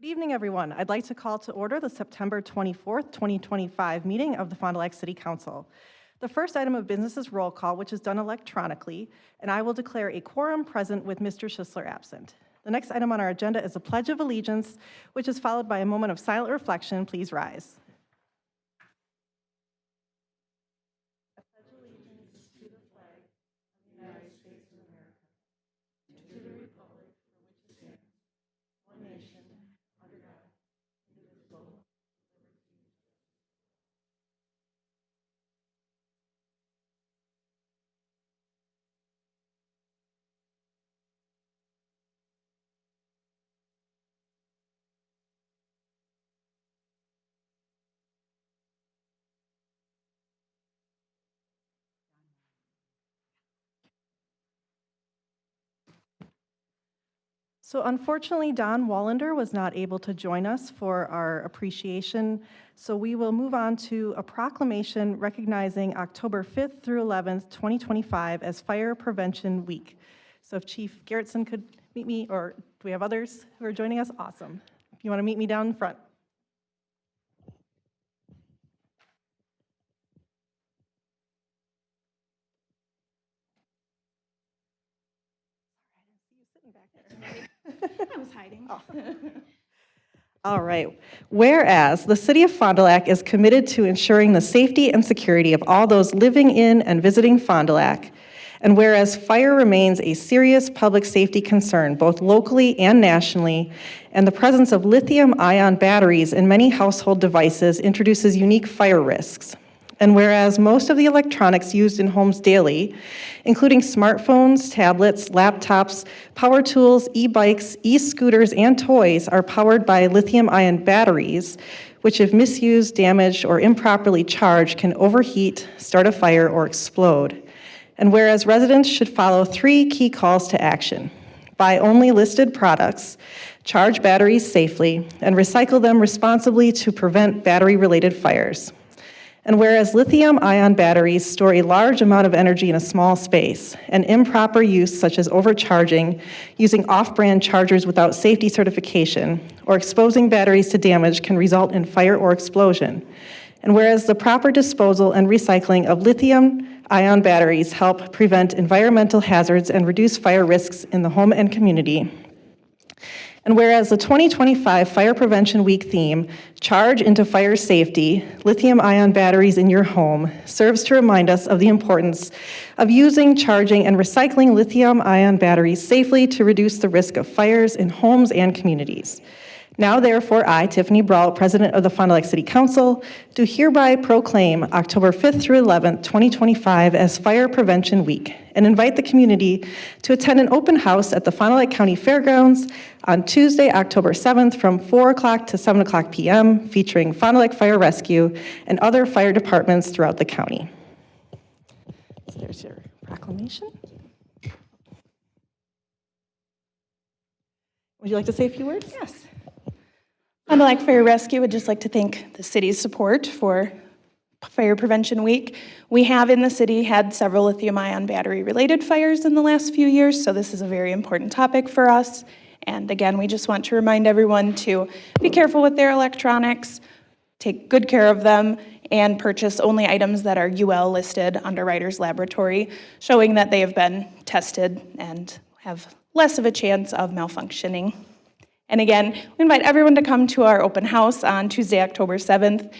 Good evening, everyone. I'd like to call to order the September 24th, 2025 meeting of the Fond du Lac City Council. The first item of business is roll call, which is done electronically, and I will declare a quorum present with Mr. Schisler absent. The next item on our agenda is a Pledge of Allegiance, which is followed by a moment of silent reflection. Please rise. So unfortunately, Don Wallander was not able to join us for our appreciation, so we will move on to a proclamation recognizing October 5th through 11th, 2025 as Fire Prevention Week. So if Chief Garrettson could meet me, or do we have others who are joining us? Awesome. If you want to meet me down in front. I was hiding. Oh. All right. Whereas the City of Fond du Lac is committed to ensuring the safety and security of all those living in and visiting Fond du Lac, and whereas fire remains a serious public safety concern both locally and nationally, and the presence of lithium-ion batteries in many household devices introduces unique fire risks. And whereas most of the electronics used in homes daily, including smartphones, tablets, laptops, power tools, e-bikes, e-scooters, and toys are powered by lithium-ion batteries, which if misused, damaged, or improperly charged can overheat, start a fire, or explode. And whereas residents should follow 3 key calls to action: buy only listed products, charge batteries safely, and recycle them responsibly to prevent battery-related fires. And whereas lithium-ion batteries store a large amount of energy in a small space, and improper use such as overcharging, using off-brand chargers without safety certification, or exposing batteries to damage can result in fire or explosion. And whereas the proper disposal and recycling of lithium-ion batteries help prevent environmental hazards and reduce fire risks in the home and community. And whereas the 2025 Fire Prevention Week theme, Charge into Fire Safety, Lithium-Ion Batteries in Your Home, serves to remind us of the importance of using, charging, and recycling lithium-ion batteries safely to reduce the risk of fires in homes and communities. Now, therefore, I, Tiffany Brault, President of the Fond du Lac City Council, do hereby proclaim October 5th through 11th, 2025 as Fire Prevention Week, and invite the community to attend an open house at the Fond du Lac County Fairgrounds on Tuesday, October 7th from 4 o'clock to 7 o'clock p.m., featuring Fond du Lac Fire Rescue and other fire departments throughout the county. So there's your proclamation. Would you like to say a few words? Yes. Fond du Lac Fire Rescue would just like to thank the city's support for Fire Prevention Week. We have in the city had several lithium-ion battery-related fires in the last few years, so this is a very important topic for us. And again, we just want to remind everyone to be careful with their electronics, take good care of them, and purchase only items that are UL listed under Ryder's Laboratory, showing that they have been tested and have less of a chance of malfunctioning. And again, we invite everyone to come to our open house on Tuesday, October 7th.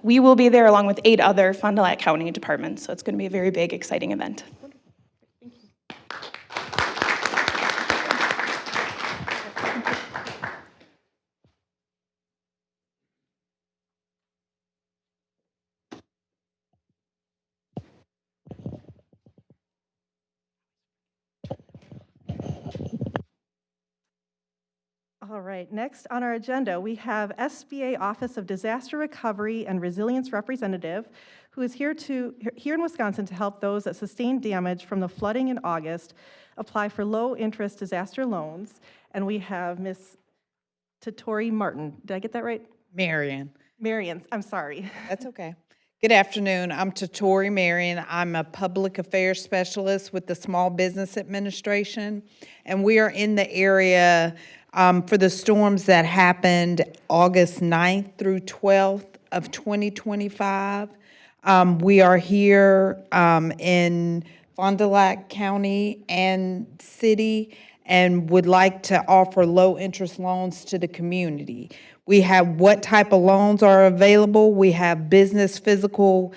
We will be there along with 8 other Fond du Lac County departments, so it's going to be a very big, exciting event. All right, next on our agenda, we have SBA Office of Disaster Recovery and Resilience Representative, who is here in Wisconsin to help those that sustained damage from the flooding in August apply for low-interest disaster loans. And we have Ms. Tatori Martin. Did I get that right? Marion. Marion, I'm sorry. That's okay. Good afternoon. I'm Tatori Marion. I'm a public affairs specialist with the Small Business Administration, and we are in the area for the storms that happened August 9th through 12th of 2025. We are here in Fond du Lac County and City and would like to offer low-interest loans to the community. We have what type of loans are available. We have business physical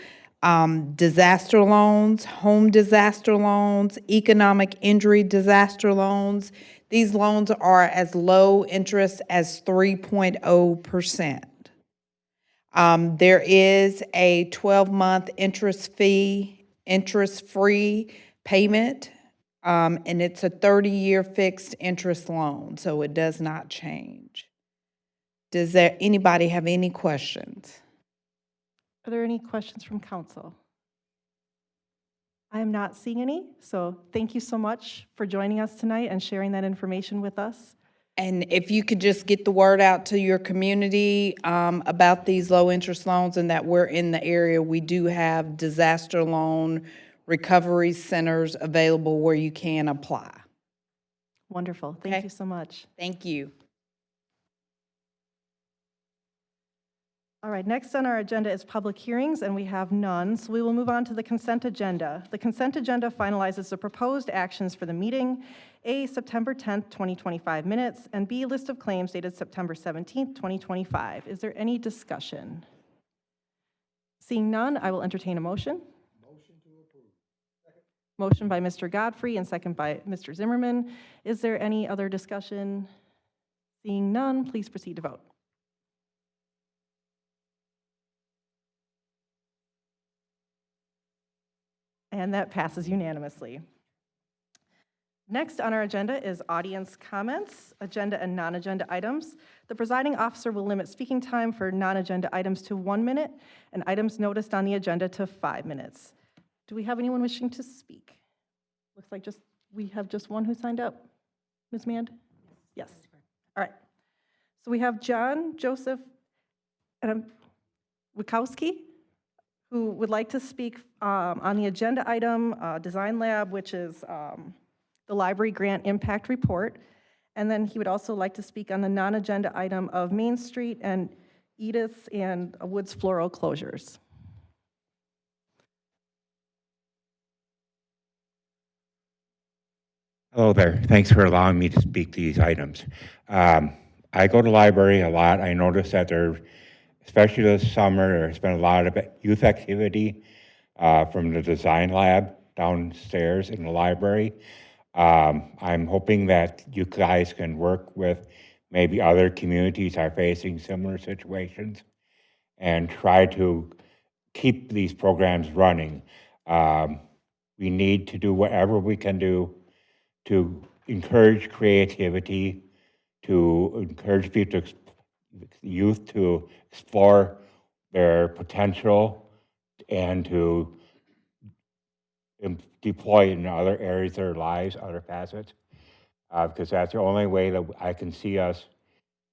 disaster loans, home disaster loans, economic injury disaster loans. These loans are as low interest as 3.0%. There is a 12-month interest-free payment, and it's a 30-year fixed interest loan, so it does not change. Does anybody have any questions? Are there any questions from council? I am not seeing any, so thank you so much for joining us tonight and sharing that information with us. And if you could just get the word out to your community about these low-interest loans and that we're in the area, we do have disaster loan recovery centers available where you can apply. Wonderful. Thank Okay. you so much. Thank you. All right, next on our agenda is public hearings, and we have none, so we will move on to the consent agenda. The consent agenda finalizes the proposed actions for the meeting, A, September 10th, 2025 minutes, and B, list of claims dated September 17th, 2025. Is there any discussion? Seeing none, I will entertain a motion. Motion to approve. Motion by Mr. Godfrey and second by Mr. Zimmerman. Is there any other discussion? Seeing none, please proceed to vote. And that passes unanimously. Next on our agenda is audience comments, agenda and non-agenda items. The presiding officer will limit speaking time for non-agenda items to 1 minute and items noticed on the agenda to 5 minutes. Do we have anyone wishing to speak? Looks like we have just one who signed up. Ms. Mand? Yes. All right. So we have John Joseph Wikowski, who would like to speak on the agenda item, Design Lab, which is the library grant impact report. And then he would also like to speak on the non-agenda item of Main Street and Edith and Woods Floral closures. Hello there. Thanks for allowing me to speak to these items. I go to the library a lot. I notice that there, especially this summer, there's been a lot of youth activity from the design lab downstairs in the library. I'm hoping that you guys can work with maybe other communities that are facing similar situations and try to keep these programs running. We need to do whatever we can do to encourage creativity, to encourage people youth to explore their potential and to deploy in other areas of their lives, other facets, because that's the only way that I can see us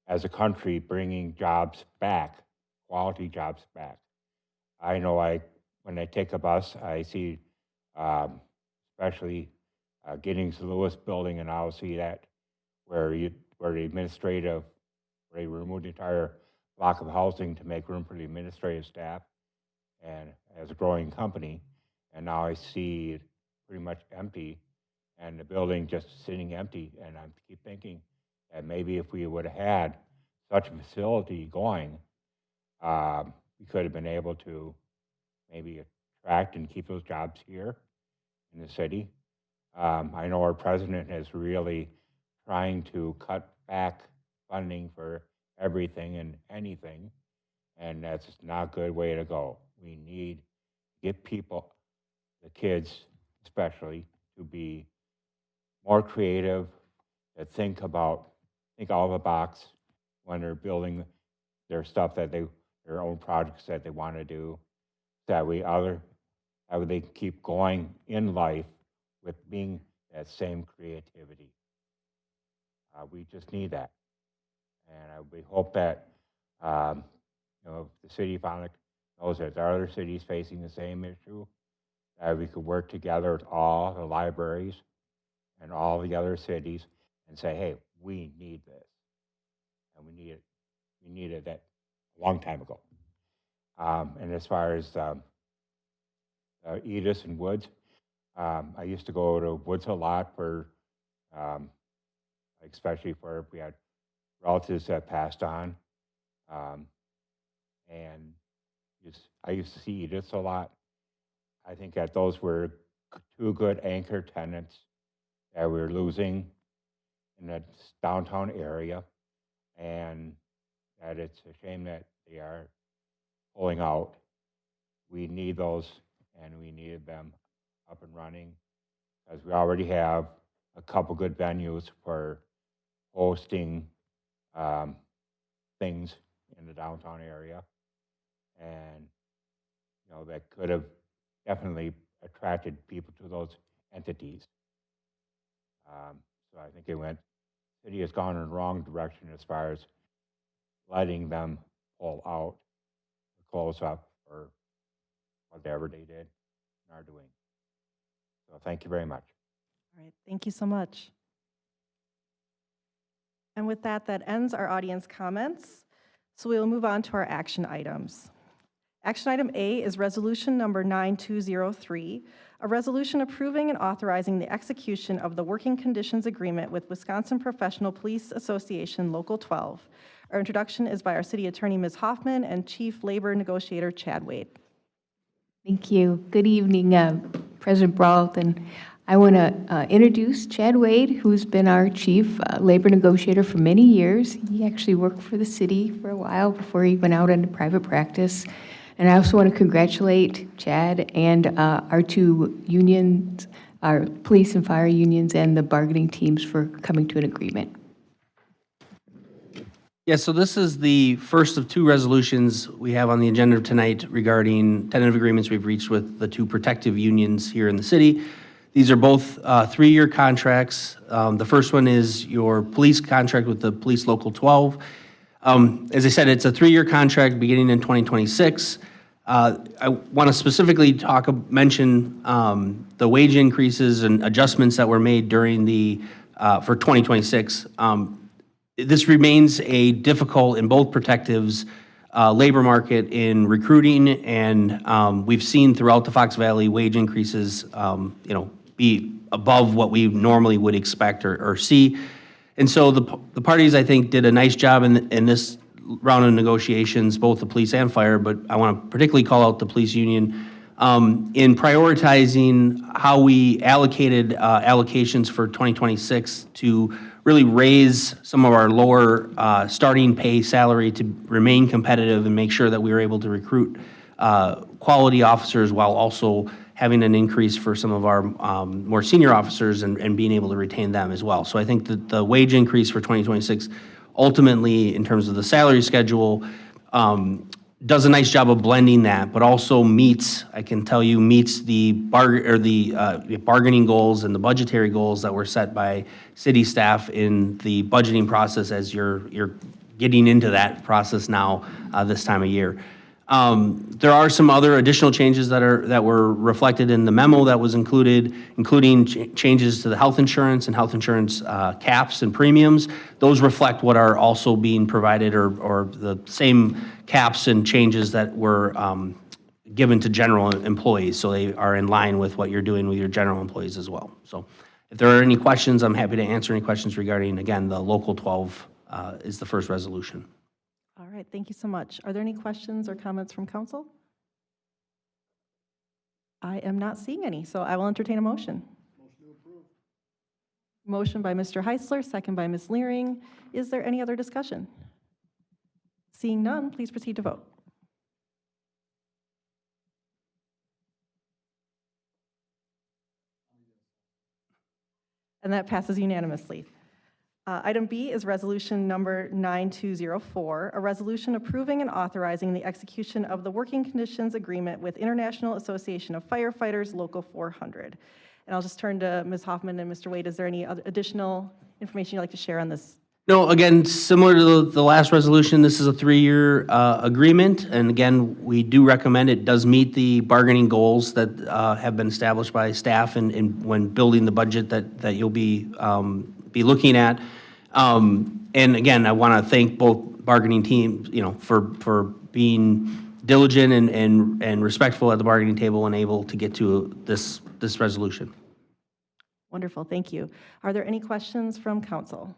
as a country bringing jobs back, quality jobs back. I know when I take a bus, I see, especially Giddings Lewis building, and I'll see that where the administrative, where they removed the entire block of housing to make room for the administrative staff, and as a growing company, and now I see it pretty much empty, and the building just sitting empty, and I keep thinking that maybe if we would have had such a facility going, we could have been able to maybe attract and keep those jobs here in the city. I know our president is really trying to cut back funding for everything and anything, and that's not a good way to go. We need to get people, the kids especially, to be more creative, to think out of the box when they're building their stuff their own projects that they want to do. That they keep going in life with being that same creativity. We just need that, and we hope that the city of Fond du Lac knows that there are other cities facing the same issue, that we could work together with all the libraries and all the other cities and say, hey, we need this. And we needed that a long time ago. And as far as Edis and Woods, I used to go to Woods a lot for, especially for if we had relatives that passed on. And I used to see Edith's a lot. I think that those were two good anchor tenants that we were losing in the downtown area, and that it's a shame that they are pulling out. We need those, and we needed them up and running, because we already have a couple good venues for hosting things in the downtown area, and that could have definitely attracted people to those entities. So I think city has gone in the wrong direction as far as letting them pull out, close up, or whatever they did and are doing. So thank you very much. All right, thank you so much. And with that, that ends our audience comments. So we will move on to our action items. Action item A is resolution number 9203, a resolution approving and authorizing the execution of the working conditions agreement with Wisconsin Professional Police Association Local 12. Our introduction is by our city attorney, Ms. Hoffman, and chief labor negotiator, Chad Wade. Thank you. Good evening, President Brault, and I want to introduce Chad Wade, who's been our chief labor negotiator for many years. He actually worked for the city for a while before he went out into private practice. And I also want to congratulate Chad and our two unions, our police and fire unions, and the bargaining teams for coming to an agreement. Yeah, so this is the first of two resolutions we have on the agenda tonight regarding tentative agreements we've reached with the two protective unions here in the city. These are both 3-year contracts. The first one is your police contract with the Police Local 12. As I said, it's a 3-year contract beginning in 2026. I want to specifically mention the wage increases and adjustments that were made during for 2026. This remains a difficult in both protectives labor market in recruiting, and we've seen throughout the Fox Valley wage increases, be above what we normally would expect or see. And so the parties, I think, did a nice job in this round of negotiations, both the police and fire, but I want to particularly call out the police union in prioritizing how we allocated allocations for 2026 to really raise some of our lower starting pay salary to remain competitive and make sure that we were able to recruit quality officers while also having an increase for some of our more senior officers and being able to retain them as well. So I think that the wage increase for 2026 ultimately, in terms of the salary schedule, does a nice job of blending that, but also meets the bargaining goals and the budgetary goals that were set by city staff in the budgeting process as you're getting into that process now this time of year. There are some other additional changes that were reflected in the memo that was included, including changes to the health insurance and health insurance caps and premiums. Those reflect what are also being provided or the same caps and changes that were given to general employees. So they are in line with what you're doing with your general employees as well. So if there are any questions, I'm happy to answer any questions regarding, again, the Local 12 is the first resolution. All right, thank you so much. Are there any questions or comments from council? I am not seeing any, so I will entertain a motion. Motion to approve. Motion by Mr. Heisler, second by Ms. Leering. Is there any other discussion? Seeing none, please proceed to vote. And that passes unanimously. Item B is resolution number 9204, a resolution approving and authorizing the execution of the working conditions agreement with International Association of Firefighters Local 400. And I'll just turn to Ms. Hoffman and Mr. Wade. Is there any other additional information you'd like to share on this No, again, similar to the last resolution, this is a 3-year agreement, and again, we do recommend it does meet the bargaining goals that have been established by staff and when building the budget that you'll be looking at. And again, I want to thank both bargaining teams, for being diligent and respectful at the bargaining table and able to get to this resolution. Wonderful, thank you. Are there any questions from council?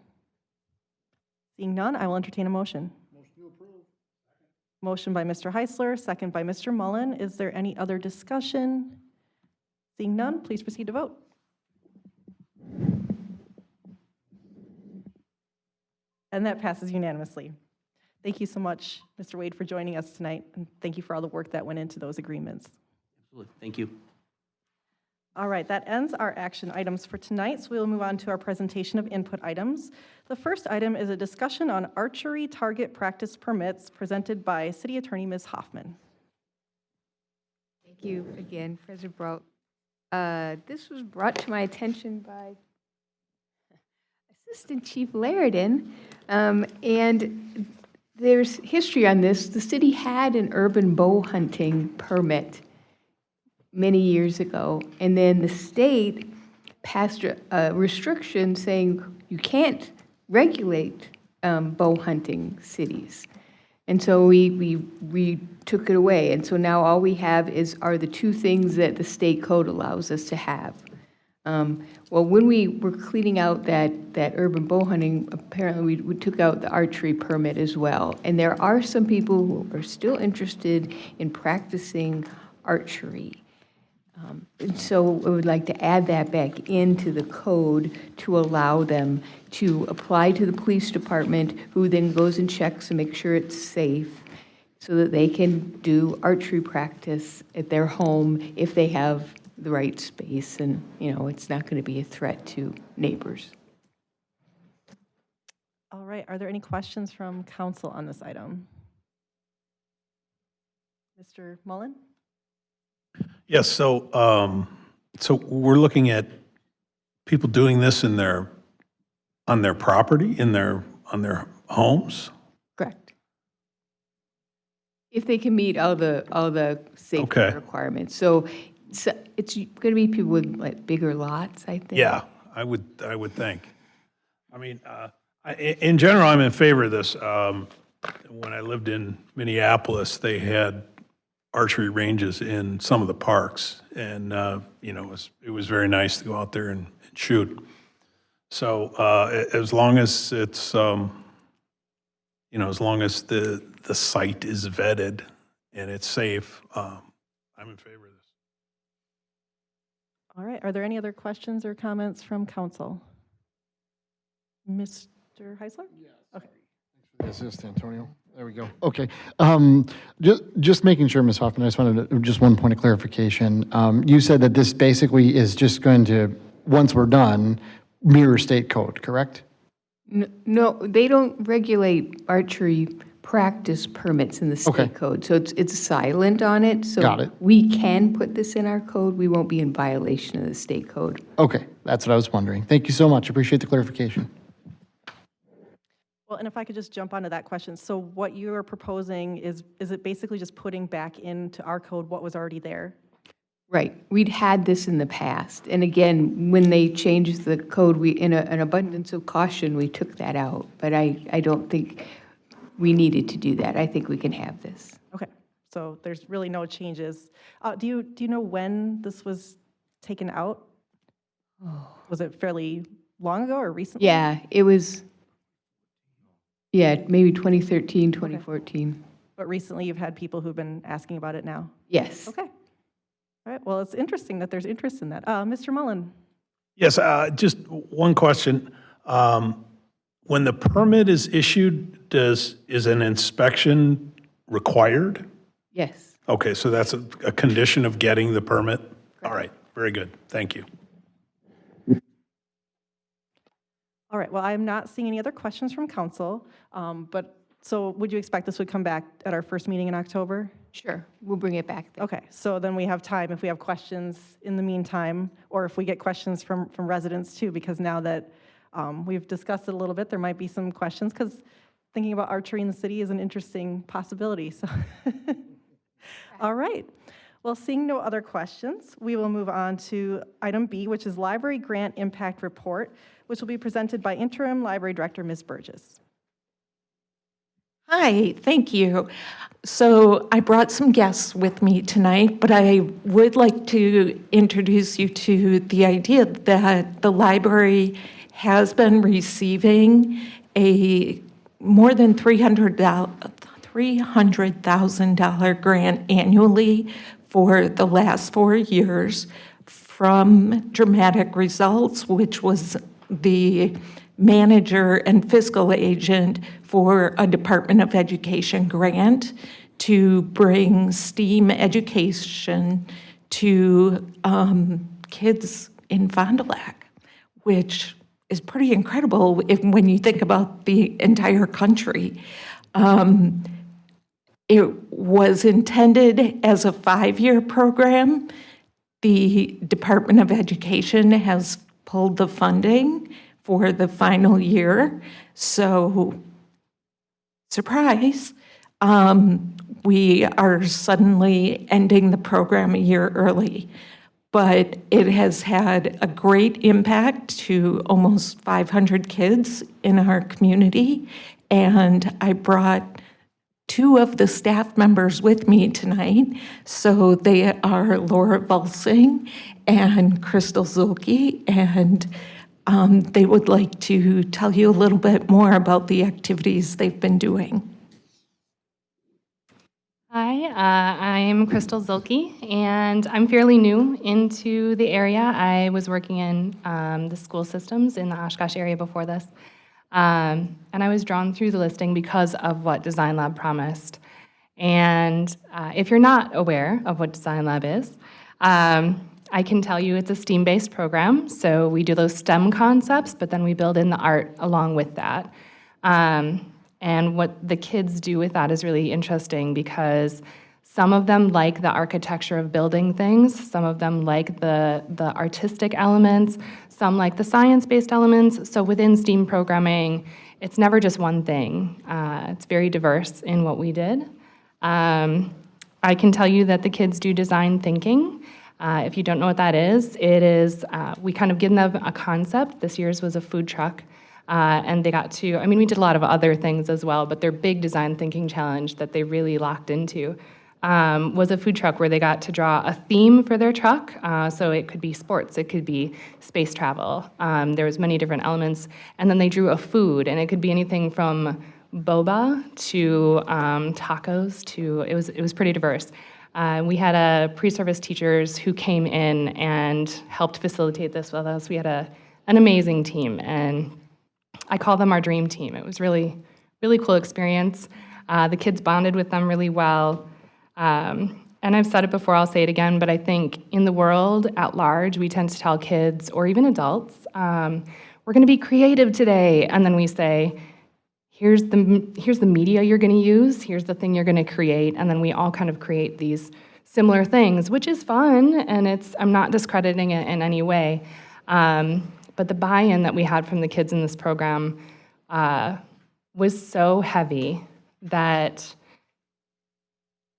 Seeing none, I will entertain a motion. Motion to approve. Motion by Mr. Heisler, second by Mr. Mullen. Is there any other discussion? Seeing none, please proceed to vote. And that passes unanimously. Thank you so much, Mr. Wade, for joining us tonight, and thank you for all the work that went into those agreements. Absolutely. Thank you. All right, that ends our action items for tonight, so we will move on to our presentation of input items. The first item is a discussion on archery target practice permits presented by City Attorney Ms. Hoffman. Thank you again, President Brault. This was brought to my attention by Assistant Chief Laridan, and there's history on this. The city had an urban bow hunting permit many years ago, and then the state passed a restriction saying you can't regulate bow hunting cities. And so we took it away, and so now all we have are the two things that the state code allows us to have. Well, when we were cleaning out that urban bow hunting, apparently we took out the archery permit as well. And there are some people who are still interested in practicing archery. And so I would like to add that back into the code to allow them to apply to the police department, who then goes and checks and makes sure it's safe, so that they can do archery practice at their home if they have the right space and, it's not going to be a threat to neighbors. All right, are there any questions from council on this item? Mr. Mullen? Yes, so we're looking at people doing this on their property, on their homes? Correct. If they can meet all the safety Okay. requirements. So it's going to be people with like bigger lots, I think. Yeah, I would think. I mean, in general, I'm in favor of this. When I lived in Minneapolis, they had archery ranges in some of the parks, and it was very nice to go out there and shoot. So as long as it's as long as the site is vetted and it's safe, I'm in favor of this. All right, are there any other questions or comments from council? Mr. Heisler? Okay. This is Antonio. There we go. Okay. Just making sure, Ms. Hoffman, I just wanted just one point of clarification. You said that this basically is just going to, once we're done, mirror state code, correct? No, they don't regulate archery practice permits in the Okay. state code. So it's silent on it. So Got it. we can put this in our code. We won't be in violation of the state code. Okay, that's what I was wondering. Thank you so much. Appreciate the clarification. Well, and if I could just jump onto that question. So what you are proposing is it basically just putting back into our code what was already there? Right. We'd had this in the past. And again, when they changed the code, in an abundance of caution, we took that out. But I don't think we needed to do that. I think we can have this. Okay, so there's really no changes. Do you know when this was taken out? Was it fairly long ago or recently? Yeah, it was, maybe 2013, 2014. But recently you've had people who've been asking about it now? Yes. Okay. All right, well, it's interesting that there's interest in that. Mr. Mullen? Yes, just one question. When the permit is issued, is an inspection required? Yes. Okay, so that's a condition of getting the permit? All right, very good. Thank you. All right, well, I'm not seeing any other questions from council, but so would you expect this would come back at our first meeting in October? Sure. We'll bring it back then. Okay, so then we have time if we have questions in the meantime, or if we get questions from residents too, because now that We've discussed it a little bit. There might be some questions because thinking about archery in the city is an interesting possibility. So, all right. Well, seeing no other questions, we will move on to item B, which is Library Grant Impact Report, which will be presented by Interim Library Director Ms. Burgess. Hi, thank you. So I brought some guests with me tonight, but I would like to introduce you to the idea that the library has been receiving a more than $300,000 grant annually for the last 4 years from Dramatic Results, which was the manager and fiscal agent for a Department of Education grant to bring STEAM education to kids in Fond du Lac, which is pretty incredible when you think about the entire country. It was intended as a 5-year program. The Department of Education has pulled the funding for the final year. So, surprise, we are suddenly ending the program a year early. But it has had a great impact to almost 500 kids in our community. And I brought 2 of the staff members with me tonight. So they are Laura Volsing and Crystal Zulke, and they would like to tell you a little bit more about the activities they've been doing. Hi, I'm Crystal Zulke, and I'm fairly new into the area. I was working in the school systems in the Oshkosh area before this, and I was drawn through the listing because of what Design Lab promised. And if you're not aware of what Design Lab is, I can tell you it's a STEAM-based program, so we do those STEM concepts, but then we build in the art along with that. And what the kids do with that is really interesting because some of them like the architecture of building things, some of them like the artistic elements, some like the science-based elements. So within STEAM programming, it's never just one thing. It's very diverse in what we did. I can tell you that the kids do design thinking. If you don't know what that is, it is, we kind of give them a concept. This year's was a food truck. And they got to, I mean, we did a lot of other things as well, but their big design thinking challenge that they really locked into was a food truck where they got to draw a theme for their truck. So it could be sports, it could be space travel. There was many different elements. And then they drew a food, and it could be anything from boba to tacos to, it was pretty diverse. We had pre-service teachers who came in and helped facilitate this with us. We had an amazing team, and I call them our dream team. It was really, really cool experience. The kids bonded with them really well. And I've said it before, I'll say it again, but I think in the world at large, we tend to tell kids, or even adults, we're gonna be creative today. And then we say, here's the media you're gonna use, here's the thing you're gonna create, and then we all kind of create these similar things, which is fun, and I'm not discrediting it in any way. But the buy-in that we had from the kids in this program was so heavy that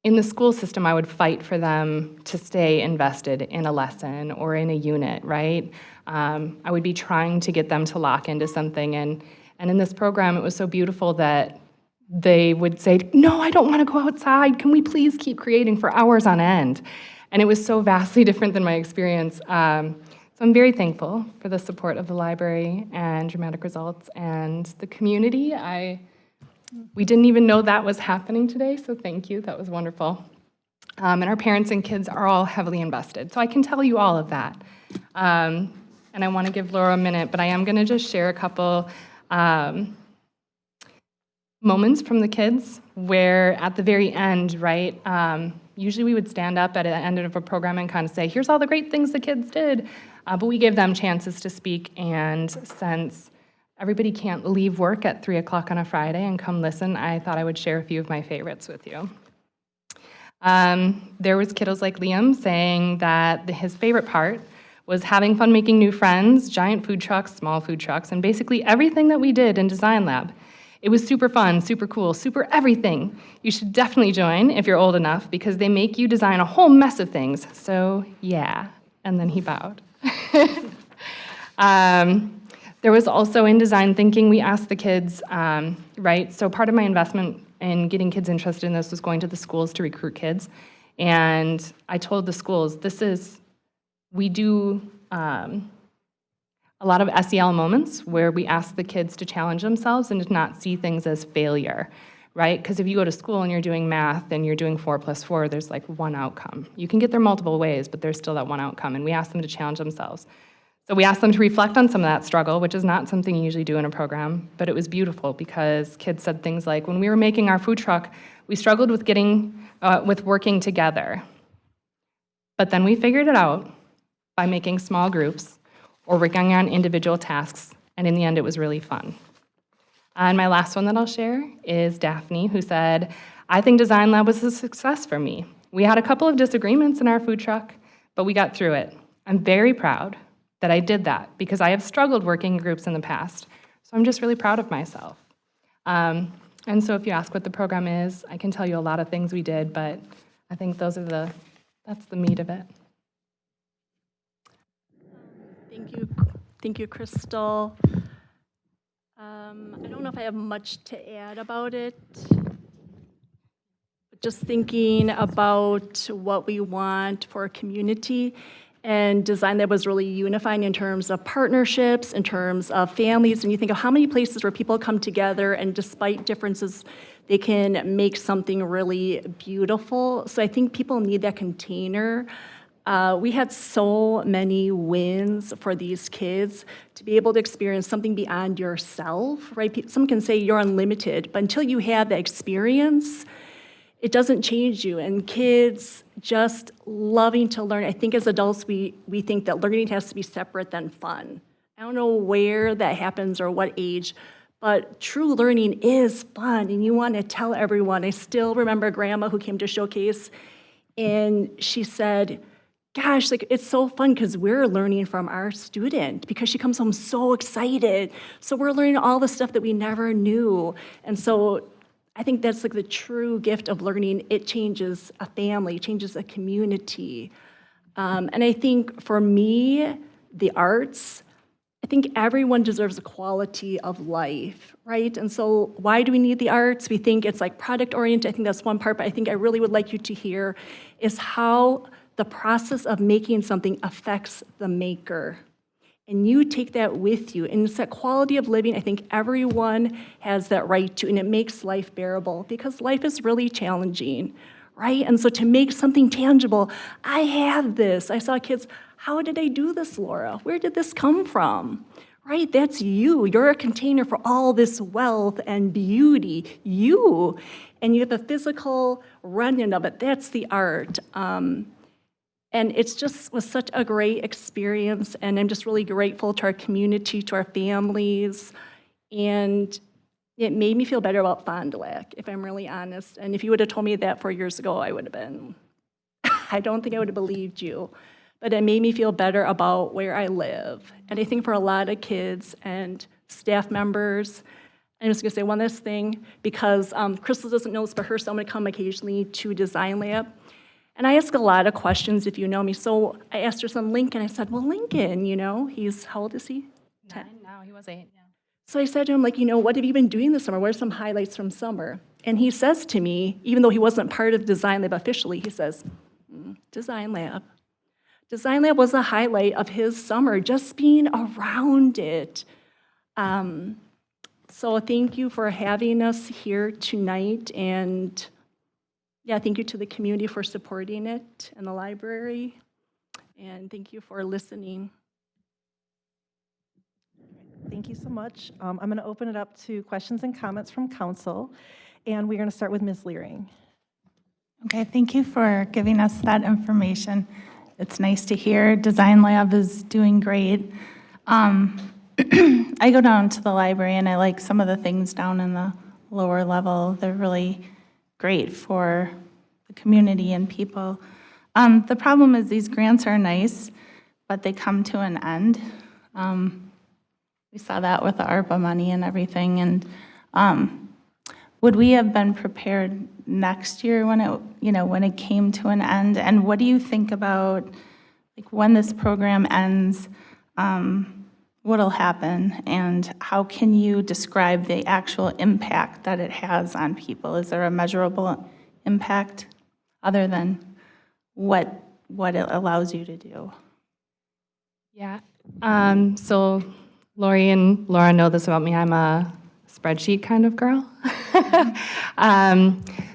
in the school system, I would fight for them to stay invested in a lesson or in a unit, right? I would be trying to get them to lock into something. And in this program, it was so beautiful that they would say, no, I don't want to go outside. Can we please keep creating for hours on end? And it was so vastly different than my experience. So I'm very thankful for the support of the library and Dramatic Results and the community. We didn't even know that was happening today, so thank you. That was wonderful. And our parents and kids are all heavily invested. So I can tell you all of that. And I want to give Laura a minute, but I am going to just share a couple moments from the kids where at the very end, right, usually we would stand up at the end of a program and kind of say, here's all the great things the kids did. But we gave them chances to speak, and since everybody can't leave work at 3 o'clock on a Friday and come listen, I thought I would share a few of my favorites with you. There was kiddos like Liam saying that his favorite part was having fun making new friends, giant food trucks, small food trucks, and basically everything that we did in Design Lab. It was super fun, super cool, super everything. You should definitely join if you're old enough because they make you design a whole mess of things. So yeah, and then he bowed. There was also in design thinking, we asked the kids, right? So part of my investment in getting kids interested in this was going to the schools to recruit kids. And I told the schools, we do a lot of SEL moments where we ask the kids to challenge themselves and to not see things as failure, right? Because if you go to school and you're doing math and you're doing 4 + 4, there's like one outcome. You can get there multiple ways, but there's still that one outcome, and we ask them to challenge themselves. So we asked them to reflect on some of that struggle, which is not something you usually do in a program, but it was beautiful because kids said things like, when we were making our food truck, we struggled with with working together. But then we figured it out by making small groups or working on individual tasks, and in the end, it was really fun. And my last one that I'll share is Daphne, who said, I think Design Lab was a success for me. We had a couple of disagreements in our food truck, but we got through it. I'm very proud that I did that because I have struggled working in groups in the past. So I'm just really proud of myself. And so if you ask what the program is, I can tell you a lot of things we did, but I think that's the meat of it. Thank you, Crystal. I don't know if I have much to add about it. But just thinking about what we want for our community, and Design Lab was really unifying in terms of partnerships, in terms of families, and you think of how many places where people come together and despite differences, they can make something really beautiful. So I think people need that container. We had so many wins for these kids to be able to experience something beyond yourself, right? Some can say you're unlimited, but until you have that experience, it doesn't change you. And kids just loving to learn. I think as adults, we think that learning has to be separate than fun. I don't know where that happens or what age, but true learning is fun, and you want to tell everyone. I still remember a grandma who came to Showcase, and she said, gosh, like it's so fun because we're learning from our student because she comes home so excited. So we're learning all the stuff that we never knew. And so I think that's like the true gift of learning. It changes a family, changes a community. And I think for me, the arts, I think everyone deserves a quality of life, right? And so why do we need the arts? We think it's like product oriented. I think that's one part, but I think I really would like you to hear is how the process of making something affects the maker. And you take that with you. And it's that quality of living I think everyone has that right to, and it makes life bearable because life is really challenging, right? And so to make something tangible, I have this. I saw kids, how did I do this, Laura? Where did this come from? Right, that's you. You're a container for all this wealth and beauty. You, and you have a physical remnant of it. That's the art. And it's just was such a great experience, and I'm just really grateful to our community, to our families, and it made me feel better about Fond du Lac, if I'm really honest. And if you would have told me that 4 years ago, I would have been, I don't think I would have believed you. But it made me feel better about where I live. And I think for a lot of kids and staff members, I'm just gonna say one last thing, because Crystal doesn't know this for her, so I'm gonna come occasionally to Design Lab. And I ask a lot of questions if you know me. So I asked her son Lincoln, I said, well, Lincoln, you know, he's, how old is he? 9 now, he was 8, yeah. So I said to him, like, you know, what have you been doing this summer? What are some highlights from summer? And he says to me, even though he wasn't part of Design Lab officially, he says, Design Lab. Design Lab was a highlight of his summer, just being around it. So thank you for having us here tonight, and yeah, thank you to the community for supporting it and the library, and thank you for listening. Thank you so much. I'm going to open it up to questions and comments from council, and we're going to start with Ms. Leering. Okay, thank you for giving us that information. It's nice to hear Design Lab is doing great. I go down to the library and I like some of the things down in the lower level. They're really great for the community and people. The problem is these grants are nice, but they come to an end. We saw that with the ARPA money and everything, and would we have been prepared next year when it came to an end? And what do you think about, like, when this program ends, what'll happen, and how can you describe the actual impact that it has on people? Is there a measurable impact other than what it allows you to do? Yeah. So Lori and Laura know this about me. I'm a spreadsheet kind of girl.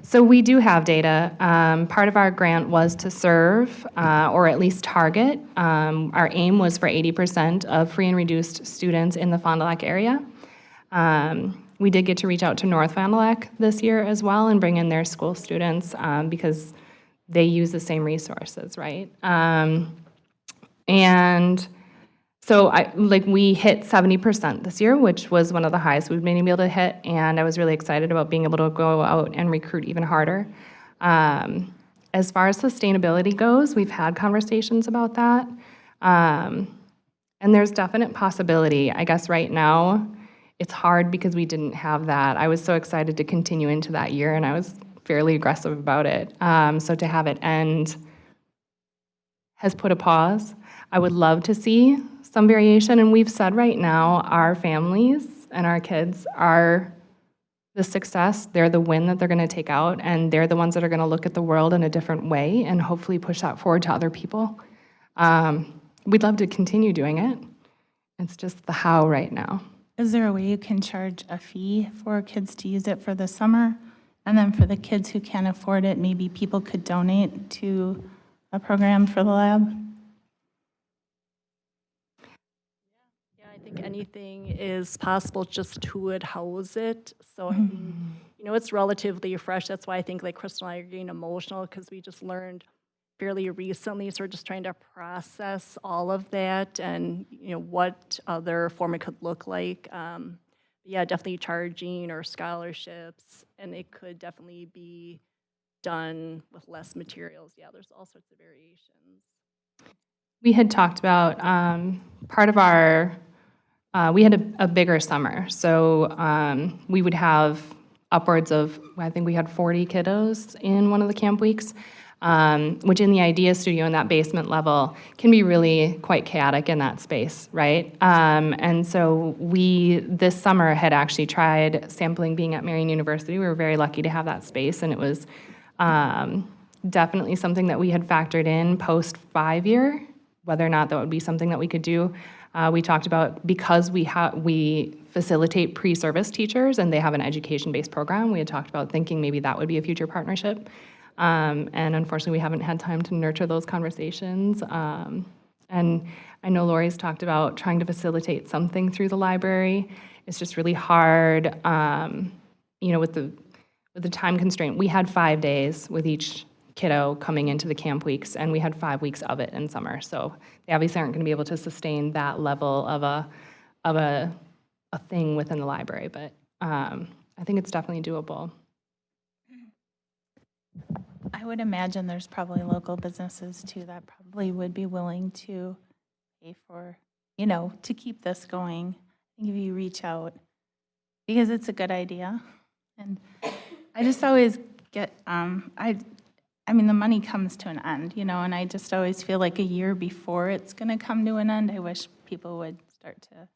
So we do have data. Part of our grant was to serve, or at least target. Our aim was for 80% of free and reduced students in the Fond du Lac area. We did get to reach out to North Fond du Lac this year as well and bring in their school students because they use the same resources, right? And so we hit 70% this year, which was one of the highest we've been able to hit, and I was really excited about being able to go out and recruit even harder. As far as sustainability goes, we've had conversations about that, and there's definite possibility. I guess right now, it's hard because we didn't have that. I was so excited to continue into that year, and I was fairly aggressive about it. So to have it end has put a pause. I would love to see some variation, and we've said right now our families and our kids are the success. They're the win that they're going to take out, and they're the ones that are going to look at the world in a different way and hopefully push that forward to other people. We'd love to continue doing it. It's just the how right now. Is there a way you can charge a fee for kids to use it for the summer? And then for the kids who can't afford it, maybe people could donate to a program for the lab? Yeah, I think anything is possible, just who would house it. So, I mean, it's relatively fresh. That's why I think, like, Crystal and I are getting emotional, because we just learned fairly recently. So we're just trying to process all of that and, what other form it could look like. Yeah, definitely charging or scholarships, and it could definitely be done with less materials. Yeah, there's all sorts of variations. We had talked about part of our, we had a bigger summer. So we would have upwards of, I think we had 40 kiddos in one of the camp weeks, which in the Idea Studio in that basement level can be really quite chaotic in that space, right? And so we, this summer, had actually tried sampling being at Marian University. We were very lucky to have that space, and it was definitely something that we had factored in post 5-year, whether or not that would be something that we could do. We talked about, because we facilitate pre-service teachers and they have an education-based program, we had talked about thinking maybe that would be a future partnership. And unfortunately, we haven't had time to nurture those conversations. And I know Lori's talked about trying to facilitate something through the library. It's just really hard, with the time constraint. We had 5 days with each kiddo coming into the camp weeks, and we had 5 weeks of it in summer. So they obviously aren't going to be able to sustain that level of a thing within the library. But I think it's definitely doable. I would imagine there's probably local businesses too that probably would be willing to pay for, to keep this going. I think if you reach out, because it's a good idea. And I just always get, I mean, the money comes to an end, and I just always feel like a year before it's going to come to an end, I wish people would start to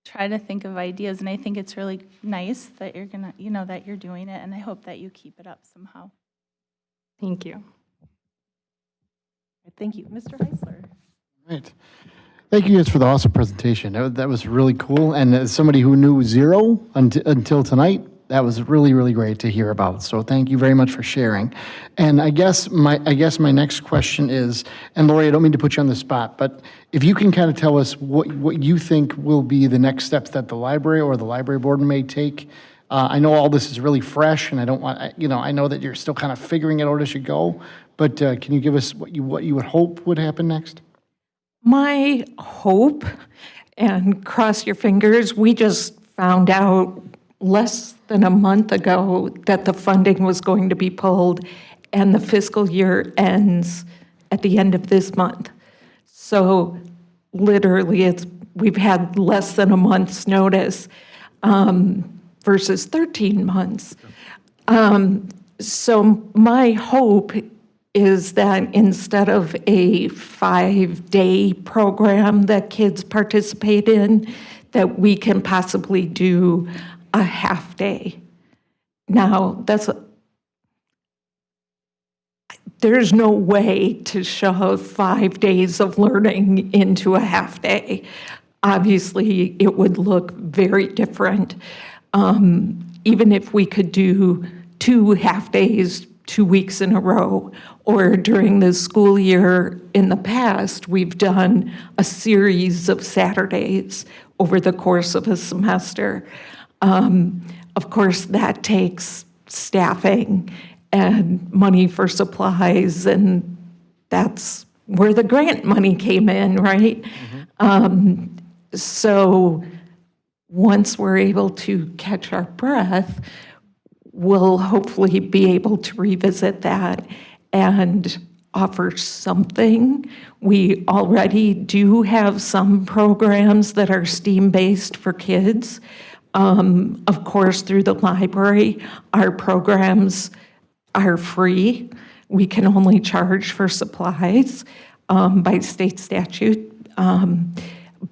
try to think of ideas. And I think it's really nice that you're going to, that you're doing it, and I hope that you keep it up somehow. Thank you. Thank you. Mr. Heisler. Right. Thank you guys for the awesome presentation. That was really cool. And as somebody who knew zero until tonight, that was really, really great to hear about. So thank you very much for sharing. And I guess my next question is, and Lori, I don't mean to put you on the spot, but if you can kind of tell us what you think will be the next steps that the library or the library board may take. I know all this is really fresh, and I don't want, I know that you're still kind of figuring it out as you go, but can you give us what you would hope would happen next? My hope, and cross your fingers, we just found out less than a month ago that the funding was going to be pulled, and the fiscal year ends at the end of this month. So literally, we've had less than a month's notice versus 13 months. So my hope is that instead of a 5-day program that kids participate in, that we can possibly do a half day. Now, there's no way to shove 5 days of learning into a half day. Obviously, it would look very different. Even if we could do 2 half days, 2 weeks in a row, or during the school year in the past, we've done a series of Saturdays over the course of a semester. Of course, that takes staffing and money for supplies, and that's where the grant money came in, right? So once we're able to catch our breath, we'll hopefully be able to revisit that and offer something. We already do have some programs that are STEAM-based for kids. Of course, through the library, our programs are free. We can only charge for supplies by state statute.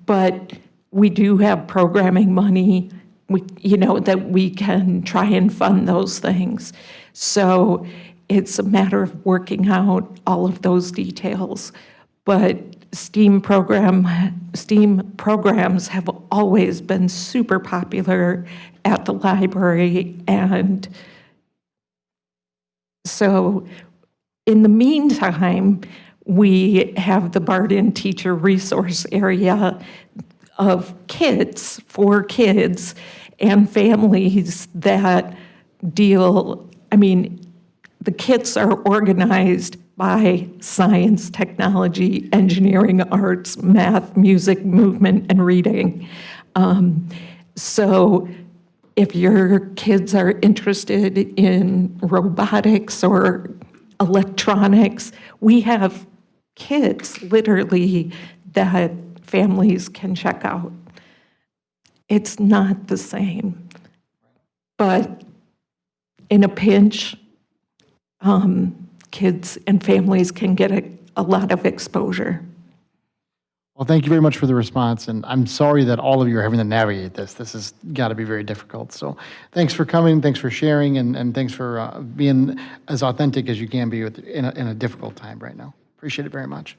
But we do have programming money, that we can try and fund those things. So it's a matter of working out all of those details. But STEAM programs have always been super popular at the library. And so in the meantime, we have the Barden Teacher Resource Area of kits for kids and families that deal, the kits are organized by science, technology, engineering, arts, math, music, movement, and reading. So if your kids are interested in robotics or electronics, we have kits literally that families can check out. It's not the same, but in a pinch, kids and families can get a lot of exposure. Well, thank you very much for the response, and I'm sorry that all of you are having to navigate this. This has got to be very difficult. So thanks for coming, thanks for sharing, and thanks for being as authentic as you can be in a difficult time right now. Appreciate it very much.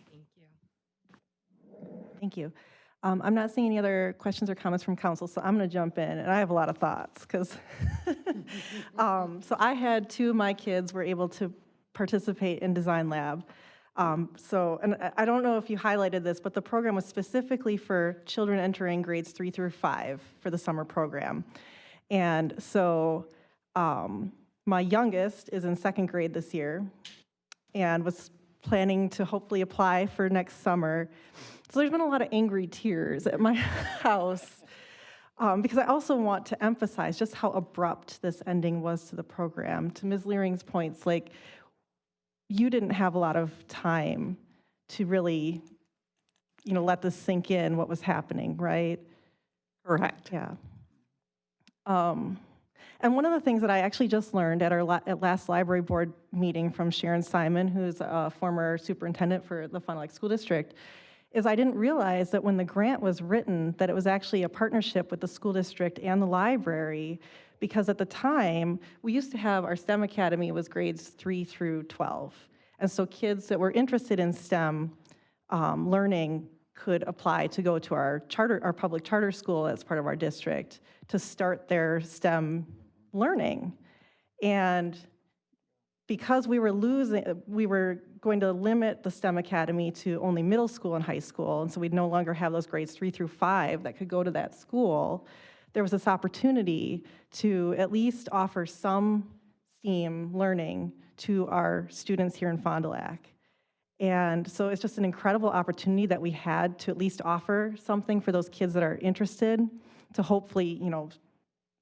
Thank you. I'm not seeing any other questions or comments from council, so I'm going to jump in, and I have a lot of thoughts, because so I had 2 of my kids were able to participate in Design Lab. And I don't know if you highlighted this, but the program was specifically for children entering grades 3 through 5 for the summer program. And so my youngest is in 2nd grade this year and was planning to hopefully apply for next summer. So there's been a lot of angry tears at my house because I also want to emphasize just how abrupt this ending was to the program. To Ms. Learing's points, you didn't have a lot of time to really, let this sink in, what was happening, right? Correct. Yeah. And one of the things that I actually just learned at our last library board meeting from Sharon Simon, who's a former superintendent for the Fond du Lac School District, is I didn't realize that when the grant was written, that it was actually a partnership with the school district and the library, because at the time, we used to have our STEM Academy was grades 3 through 12. And so kids that were interested in STEM learning could apply to go to our public charter school as part of our district to start their STEM learning. And because we were going to limit the STEM Academy to only middle school and high school, and so we'd no longer have those grades 3 through 5 that could go to that school, there was this opportunity to at least offer some STEAM learning to our students here in Fond du Lac. And so it's just an incredible opportunity that we had to at least offer something for those kids that are interested to hopefully,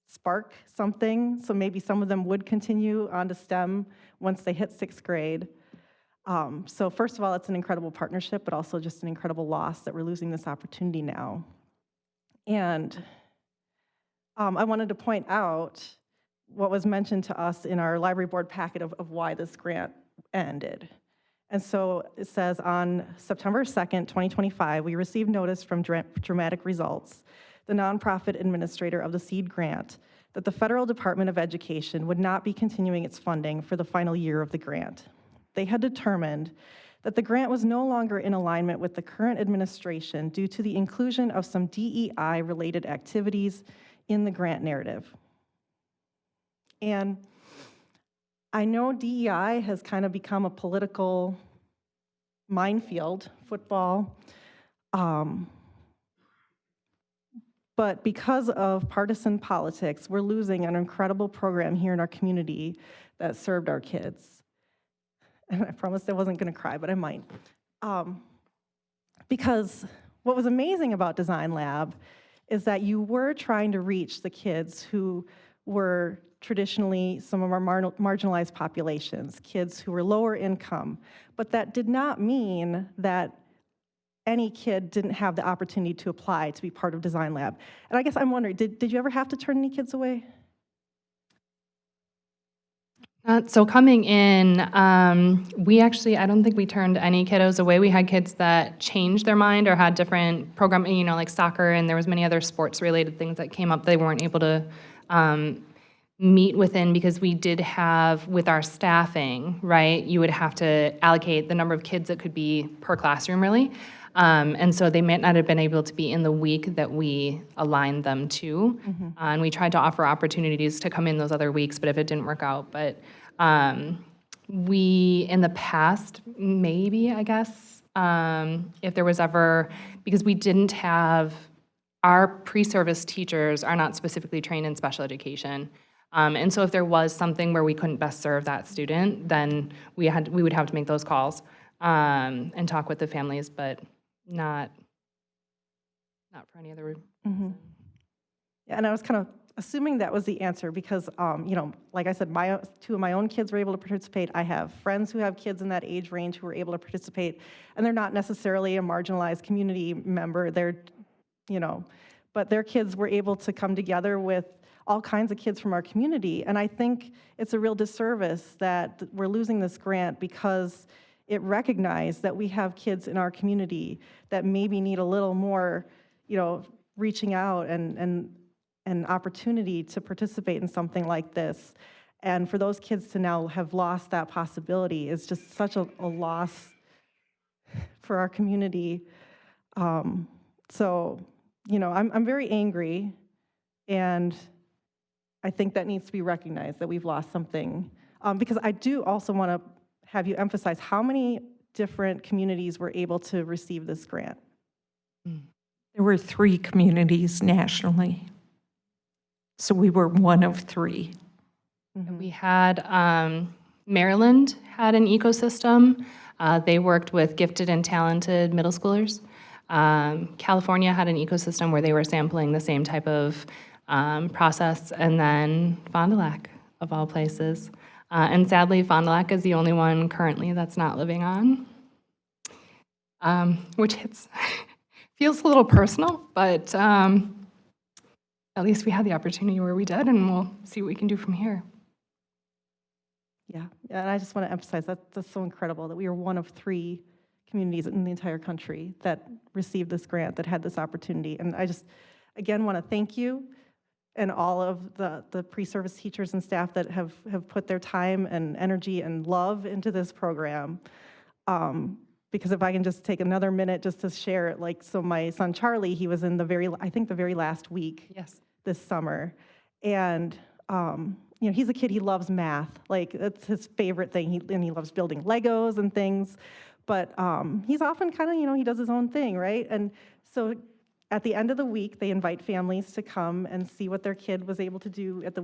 spark something. So maybe some of them would continue on to STEM once they hit 6th grade. So first of all, it's an incredible partnership, but also just an incredible loss that we're losing this opportunity now. And I wanted to point out what was mentioned to us in our library board packet of why this grant ended. And so it says on September 2nd, 2025, we received notice from Dramatic Results, the nonprofit administrator of the SEED grant, that the Federal Department of Education would not be continuing its funding for the final year of the grant. They had determined that the grant was no longer in alignment with the current administration due to the inclusion of some DEI-related activities in the grant narrative. And I know DEI has kind of become a political minefield, football, but because of partisan politics, we're losing an incredible program here in our community that served our kids. And I promised I wasn't going to cry, but I might. Because what was amazing about Design Lab is that you were trying to reach the kids who were traditionally some of our marginalized populations, kids who were lower income, but that did not mean that any kid didn't have the opportunity to apply to be part of Design Lab. And I guess I'm wondering, did you ever have to turn any kids away? So coming in, we actually, I don't think we turned any kiddos away. We had kids that changed their mind or had different programming, you know, like soccer, and there was many other sports-related things that came up they weren't able to meet within, because we did have, with our staffing, right, you would have to allocate the number of kids that could be per classroom, really. And so they might not have been able to be in the week that we aligned them to. And we tried to offer opportunities to come in those other weeks, but if it didn't work out. But we, in the past, maybe, I guess, if there was ever, because we didn't have, our pre-service teachers are not specifically trained in special education. And so if there was something where we couldn't best serve that student, then we would have to make those calls and talk with the families, but not for any other reason. Yeah, and I was kind of assuming that was the answer because, you know, like I said, two of my own kids were able to participate. I have friends who have kids in that age range who were able to participate, and they're not necessarily a marginalized community member. They're, you know, but their kids were able to come together with all kinds of kids from our community. And I think it's a real disservice that we're losing this grant because it recognized that we have kids in our community that maybe need a little more, you know, reaching out and an opportunity to participate in something like this. And for those kids to now have lost that possibility is just such a loss for our community. So, you know, I'm very angry, and I think that needs to be recognized that we've lost something. Because I do also want to have you emphasize how many different communities were able to receive this grant. There were 3 communities nationally. So we were one of 3. We had, Maryland had an ecosystem. They worked with gifted and talented middle schoolers. California had an ecosystem where they were sampling the same type of process, and then Fond du Lac, of all places. And sadly, Fond du Lac is the only one currently that's not living on, which feels a little personal, but at least we had the opportunity where we did, and we'll see what we can do from here. Yeah, and I just want to emphasize that's so incredible that we are one of 3 communities in the entire country that received this grant, that had this opportunity. And I just, again, want to thank you and all of the pre-service teachers and staff that have put their time and energy and love into this program. Because if I can just take another minute just to share it, like, so my son Charlie, he was in I think the very last week this summer. And, you know, he's a kid, he loves math. Like, that's his favorite thing. And he loves building Legos and things. But he's often kind of, you know, he does his own thing, right? And so at the end of the week, they invite families to come and see what their kid was able to do at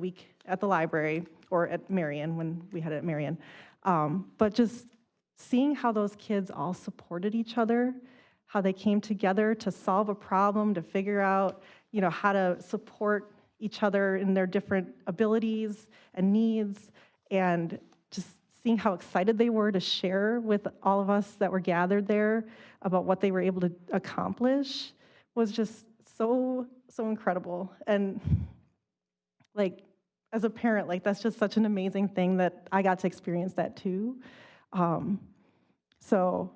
the library, or at Marion, when we had it at Marion. But just seeing how those kids all supported each other, how they came together to solve a problem, to figure out, you know, how to support each other in their different abilities and needs, and just seeing how excited they were to share with all of us that were gathered there about what they were able to accomplish was just so incredible. And like, as a parent, like, that's just such an amazing thing that I got to experience that too. So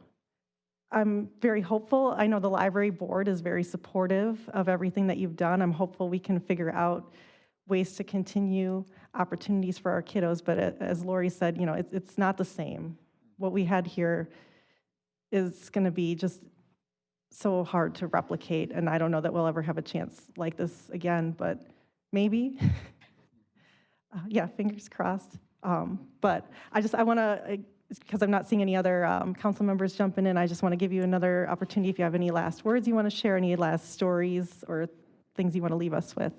I'm very hopeful. I know the library board is very supportive of everything that you've done. I'm hopeful we can figure out ways to continue opportunities for our kiddos, but as Lori said, you know, it's not the same. What we had here is going to be just so hard to replicate, and I don't know that we'll ever have a chance like this again, but maybe. Yeah, fingers crossed. But I want to, because I'm not seeing any other council members jumping in, I just want to give you another opportunity if you have any last words you want to share, any last stories or things you want to leave us with.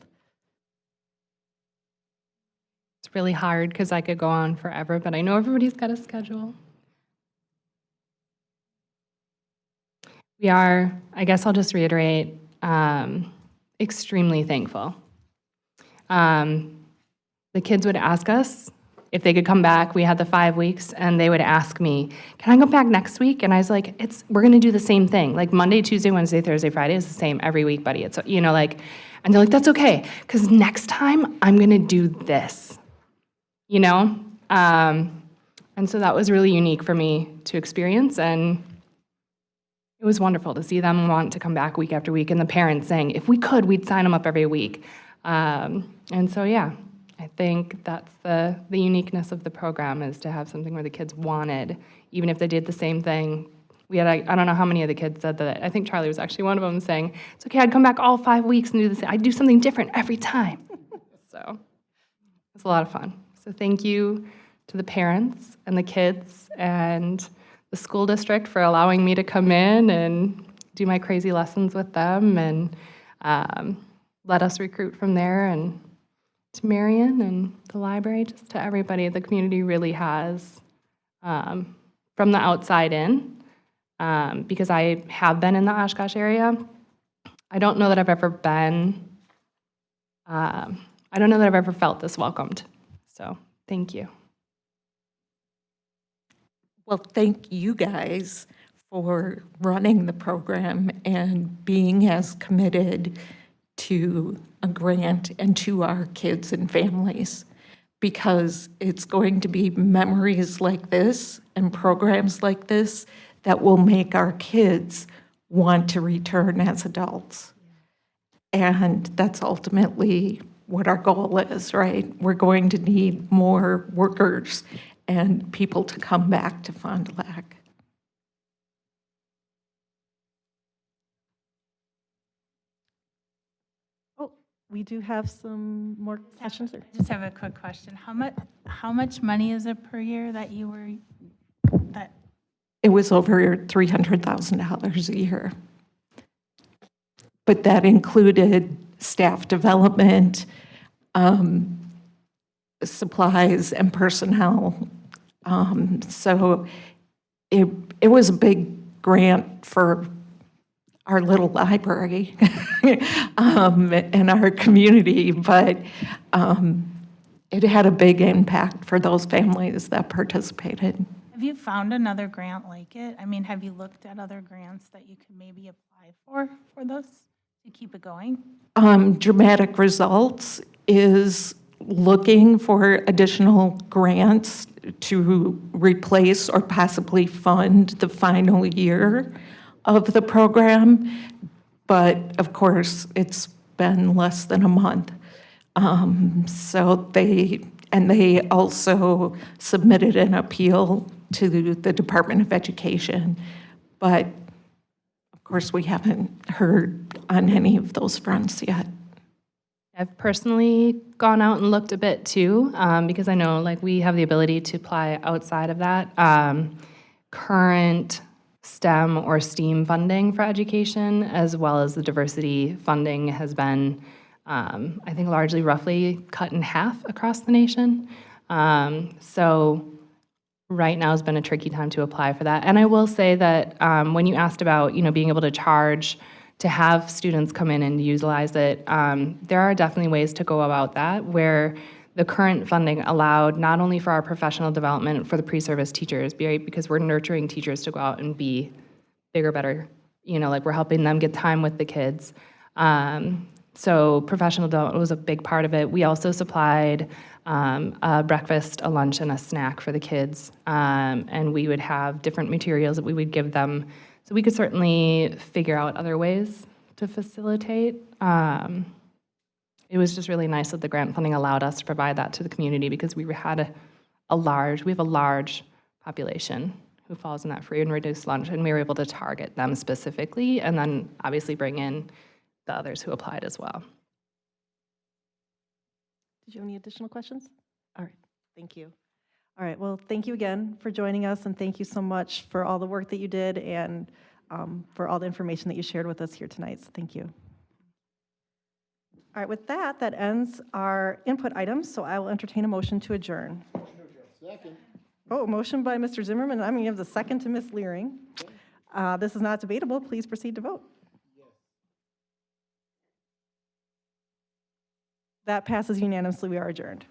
It's really hard because I could go on forever, but I know everybody's got a schedule. We are, I guess I'll just reiterate, extremely thankful. The kids would ask us if they could come back. We had the 5 weeks, and they would ask me, can I go back next week? And I was like, we're going to do the same thing. Like Monday, Tuesday, Wednesday, Thursday, Friday is the same every week, buddy. It's, you know, like, and they're like, that's okay, because next time I'm going to do this, you know? And so that was really unique for me to experience, and it was wonderful to see them want to come back week after week, and the parents saying, if we could, we'd sign them up every week. And so, yeah, I think that's the uniqueness of the program, is to have something where the kids wanted, even if they did the same thing. We had, I don't know how many of the kids said that. I think Charlie was actually one of them saying, it's okay, I'd come back all 5 weeks and do the same. I'd do something different every time. So it was a lot of fun. So thank you to the parents and the kids and the school district for allowing me to come in and do my crazy lessons with them, and let us recruit from there, and to Marion and the library, just to everybody. The community really has, from the outside in, because I have been in the Oshkosh area. I don't know that I've ever been, I don't know that I've ever felt this welcomed. So thank you. Well, thank you guys for running the program and being as committed to a grant and to our kids and families, because it's going to be memories like this and programs like this that will make our kids want to return as adults. And that's ultimately what our goal is, right? We're going to need more workers and people to come back to Fond du Lac. Oh, we do have some more questions. I just have a quick question. How much money is it per year that It was over $300,000 a year. But that included staff development, supplies, and personnel. So it was a big grant for our little library and our community, but it had a big impact for those families that participated. Have you found another grant like it? I mean, have you looked at other grants that you could maybe apply for those to keep it going? Dramatic Results is looking for additional grants to replace or possibly fund the final year of the program, but of course, it's been less than a month. So they also submitted an appeal to the Department of Education, but of course, we haven't heard on any of those fronts yet. I've personally gone out and looked a bit too, because I know like we have the ability to apply outside of that. Current STEM or STEAM funding for education, as well as the diversity funding, has been, I think, largely roughly cut in half across the nation. So right now has been a tricky time to apply for that. And I will say that when you asked about, being able to charge to have students come in and utilize it, there are definitely ways to go about that, where the current funding allowed not only for our professional development for the pre-service teachers, right, because we're nurturing teachers to go out and be bigger, better, like we're helping them get time with the kids. So professional development was a big part of it. We also supplied a breakfast, a lunch, and a snack for the kids. And we would have different materials that we would give them. So we could certainly figure out other ways to facilitate. It was just really nice that the grant funding allowed us to provide that to the community because we have a large population who falls in that free and reduced lunch, and we were able to target them specifically and then obviously bring in the others who applied as well. Did you have any additional questions? All right, thank you. All right, well, thank you again for joining us, and thank you so much for all the work that you did and for all the information that you shared with us here tonight, so thank you. All right, with that, that ends our input items, so I will entertain a motion to adjourn. Second. Oh, motion by Mr. Zimmerman, I'm going to give the second to Ms. Leering. This is not debatable, please proceed to vote. That passes unanimously, we are adjourned.